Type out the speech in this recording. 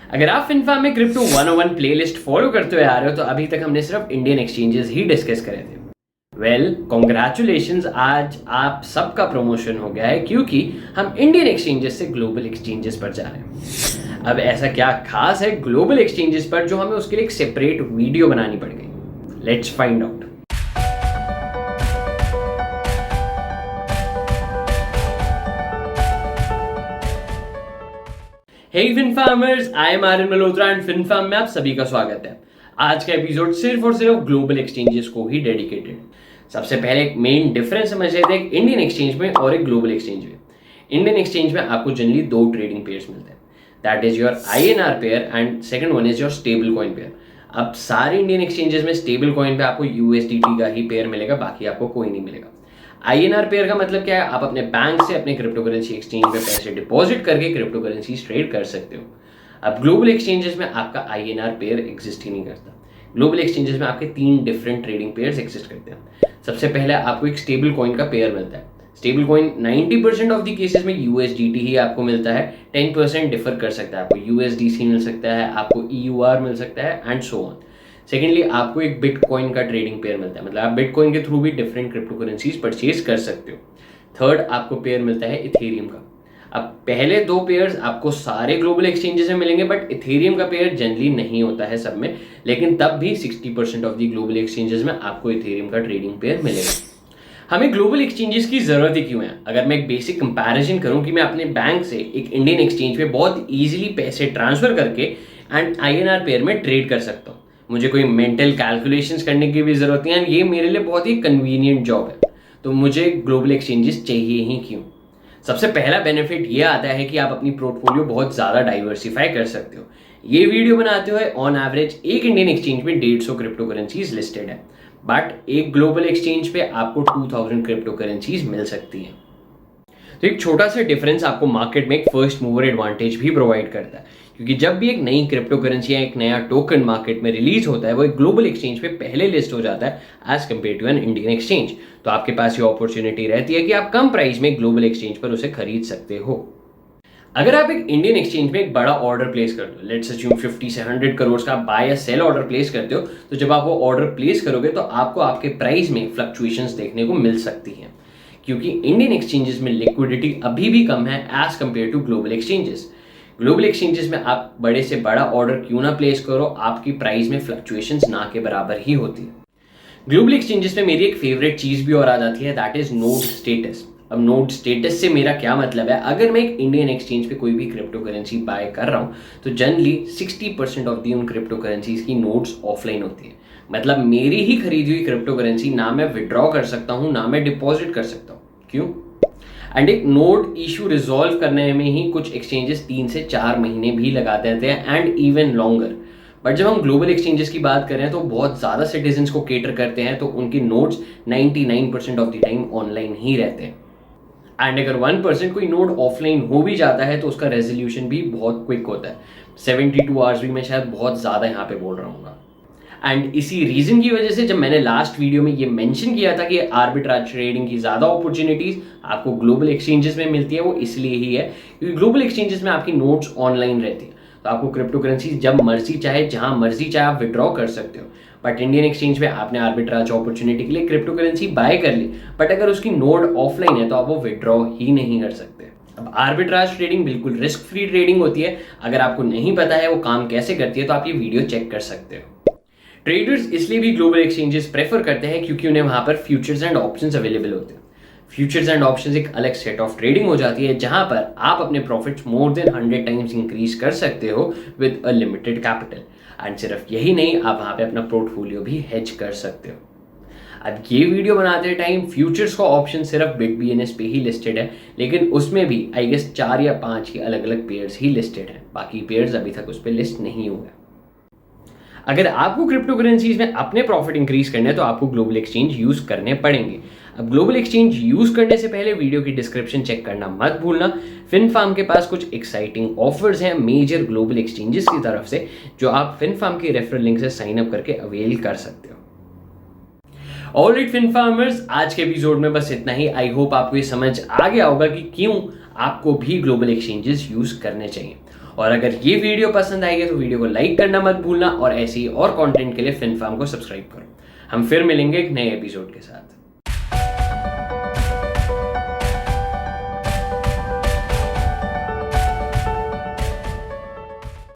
अगर आप फिनफार्म में क्रिप्टो 101 प्लेलिस्ट फॉलो करते हुए आ रहे हो तो अभी तक हमने सिर्फ इंडियन एक्सचेंजेस ही डिस्कस करे थे। वेल कॉन्ग्रेचुलेशंस, आज आप सबका प्रमोशन हो गया है क्योंकि हम इंडियन एक्सचेंजेस से ग्लोबल एक्सचेंजेस पर जा रहे हैं। अब ऐसा क्या खास है ग्लोबल एक्सचेंजेस पर जो हमें उसके लिए एक सेपरेट वीडियो बनानी पड़ गई? Let's find out. Hey finfarmers, I am Aryan Malhotra and FinFarm में आप सभी का स्वागत है। आज का एपिसोड सिर्फ और सिर्फ ग्लोबल एक्सचेंजेस को ही डेडिकेटेड। सबसे पहले एक मेन डिफरेंस समझ लेते हैं इंडियन एक्सचेंज में और एक ग्लोबल एक्सचेंज में। इंडियन एक्सचेंज में आपको जनरली दो ट्रेडिंग पेयर्स मिलते हैं, that is your INR pair and second one is your stable coin pair. अब सारे इंडियन एक्सचेंजेस में स्टेबल कॉइन पे आपको USDT का ही पेयर मिलेगा, बाकी आपको कोई नहीं मिलेगा। INR पेयर का मतलब क्या है? आप अपने बैंक से अपने क्रिप्टो करेंसी एक्सचेंज पे पैसे डिपॉजिट करके क्रिप्टो करेंसी ट्रेड कर सकते हो। अब ग्लोबल एक्सचेंजेस में आपका INR पेयर एग्जिस्ट ही नहीं करता। ग्लोबल एक्सचेंजेस में आपके तीन डिफरेंट ट्रेडिंग पेयर्स एग्जिस्ट करते हैं। सबसे पहले आपको एक स्टेबल कॉइन का पेयर मिलता है। Stable coin 90% of the cases में USDT ही आपको मिलता है, 10% डिफर कर सकता है। आपको USDC मिल सकता है, आपको EUR मिल सकता है एंड सो ऑन। सेकेंडली आपको एक बिटकॉइन का ट्रेडिंग पेयर मिलता है, मतलब आप बिटकॉइन के थ्रू भी डिफरेंट क्रिप्टो करेंसीज परचेज कर सकते हो। थर्ड आपको पेयर मिलता है इथेरियम का। अब पहले दो पेयर्स आपको सारे ग्लोबल एक्सचेंजेस में मिलेंगे, बट इथेरियम का पेयर जनरली नहीं होता है सब में, लेकिन तब भी 60% ऑफ द ग्लोबल एक्सचेंजेस में आपको इथेरियम का ट्रेडिंग पेयर मिलेगा। हमें ग्लोबल एक्सचेंजेस की जरूरत ही क्यों है? अगर मैं एक बेसिक कंपैरिजन करूं कि मैं अपने बैंक से एक इंडियन एक्सचेंज पे बहुत इजीली पैसे ट्रांसफर करके एंड INR पेयर में ट्रेड कर सकता हूं, मुझे कोई मेंटल कैलकुलेशंस करने की भी जरूरत नहीं है, ये मेरे लिए बहुत ही कन्वीनियंट जॉब है, तो मुझे ग्लोबल एक्सचेंजेस चाहिए ही क्यों? सबसे पहला बेनिफिट ये आता है कि आप अपनी पोर्टफोलियो बहुत ज़्यादा डाइवर्सिफाई कर सकते हो। ये वीडियो बनाते हुए ऑन एवरेज एक इंडियन एक्सचेंज में 150 क्रिप्टो करेंसीज लिस्टेड है, बट एक ग्लोबल एक्सचेंज पे आपको 2000 क्रिप्टो करेंसीज मिल सकती हैं। तो एक छोटा सा डिफरेंस आपको मार्केट में एक फर्स्ट मूवर एडवांटेज भी प्रोवाइड करता है, क्योंकि जब भी एक नई क्रिप्टो करेंसी या एक नया टोकन मार्केट में रिलीज होता है, वो एक ग्लोबल एक्सचेंज पे पहले लिस्ट हो जाता है as compare to an Indian exchange. तो आपके पास ये अपॉर्चुनिटी रहती है कि आप कम प्राइस में ग्लोबल एक्सचेंज पर उसे खरीद सकते हो। अगर आप एक इंडियन एक्सचेंज में एक बड़ा ऑर्डर प्लेस करते हो, लेट्स अज्यूम 50 से 100 करोड़ का बाय या सेल ऑर्डर प्लेस करते हो, तो जब आप वो ऑर्डर प्लेस करोगे तो आपको आपके प्राइस में फ्लक्चुएशंस देखने को मिल सकती हैं, क्योंकि इंडियन एक्सचेंजेस में लिक्विडिटी अभी भी कम है as compare to global exchanges. Global exchanges में आप बड़े से बड़ा ऑर्डर क्यों ना प्लेस करो, आपकी प्राइस में फ्लक्चुएशंस ना के बराबर ही होती है। ग्लोबल एक्सचेंजेस में मेरी एक फेवरेट चीज भी और आ जाती है, दैट इज नोड स्टेटस। अब नोड स्टेटस से मेरा क्या मतलब है? अगर मैं एक इंडियन एक्सचेंज पे कोई भी क्रिप्टो करेंसी बाय कर रहा हूँ तो जनरली 60% ऑफ दी उन क्रिप्टो करेंसीज की नोड्स ऑफलाइन होती है। मतलब मेरी ही खरीदी हुई क्रिप्टो करेंसी ना मैं विड्रॉ कर सकता हूँ ना मैं डिपॉजिट कर सकता हूँ। क्यों? एंड एक नोड इशू रिजॉल्व करने में ही कुछ एक्सचेंजेस 3 से 4 महीने भी लगा देते हैं एंड इवन लॉन्गर। बट जब हम ग्लोबल एक्सचेंजेस की बात करें तो बहुत ज़्यादा सिटीजन्स को केटर करते हैं, तो उनकी nodes 99% of the time online ही रहते हैं। एंड अगर 1% कोई नोड ऑफलाइन हो भी जाता है तो उसका रेजोल्यूशन भी बहुत क्विक होता है। 72 आवर्स भी मैं शायद बहुत ज़्यादा यहाँ पे बोल रहा हूँ। एंड इसी रीजन की वजह से जब मैंने लास्ट वीडियो में ये मेंशन किया था कि आर्बिट्राज ट्रेडिंग की ज़्यादा अपॉर्चुनिटीज आपको ग्लोबल एक्सचेंजेस में मिलती है, वो इसलिए ही है क्योंकि ग्लोबल एक्सचेंजेस में आपकी नोट्स ऑनलाइन रहती है, तो आपको क्रिप्टो करेंसी जब मर्जी चाहे जहां मर्जी चाहे आप विड्रॉ कर सकते हो। बट इंडियन एक्सचेंज में आपने आर्बिट्राज अपॉर्चुनिटी के लिए क्रिप्टो करेंसी बाय कर ली, बट अगर उसकी नोड ऑफलाइन है तो आप वो विड्रॉ ही नहीं कर सकते। अब आर्बिट्राज ट्रेडिंग बिल्कुल रिस्क फ्री ट्रेडिंग होती है। अगर आपको नहीं पता है वो काम कैसे करती है तो आप ये वीडियो चेक कर सकते हो। ट्रेडर्स इसलिए भी ग्लोबल एक्सचेंजेस प्रेफर करते हैं क्योंकि उन्हें वहां पर फ्यूचर्स एंड ऑप्शंस अवेलेबल होते हैं। फ्यूचर्स एंड ऑप्शंस एक अलग सेट ऑफ ट्रेडिंग हो जाती है जहां पर आप अपने profits more than 100 times increase कर सकते हो with a limited capital. And सिर्फ यही नहीं, आप वहां पे अपना पोर्टफोलियो भी हेज कर सकते हो। अब ये वीडियो बनाते टाइम फ्यूचर्स का ऑप्शन सिर्फ BitBNS पे ही लिस्टेड है, लेकिन उसमें भी आई गेस 4 या 5 ही अलग अलग पेयर्स ही लिस्टेड है, बाकी पेयर्स अभी तक उस पर लिस्ट नहीं हुए। अगर आपको क्रिप्टो करेंसीज में अपने प्रॉफिट इंक्रीज करने हैं तो आपको ग्लोबल एक्सचेंज यूज करने पड़ेंगे। अब ग्लोबल एक्सचेंज यूज करने से पहले वीडियो की डिस्क्रिप्शन चेक करना मत भूलना। फिनफार्म के पास कुछ एक्साइटिंग ऑफर्स हैं मेजर ग्लोबल एक्सचेंजेस की तरफ से, जो आप फिनफार्म के रेफरल लिंक से साइन अप करके अवेल कर सकते हो। ऑलराइट फिनफार्मर्स, आज के एपिसोड में बस इतना ही। आई होप आपको ये समझ आ गया होगा कि क्यों आपको भी ग्लोबल एक्सचेंजेस यूज करने चाहिए। और अगर ये वीडियो पसंद आएगी तो वीडियो को लाइक करना मत भूलना और ऐसे ही और कंटेंट के लिए फिनफार्म को सब्सक्राइब करो। हम फिर मिलेंगे एक नए एपिसोड के साथ।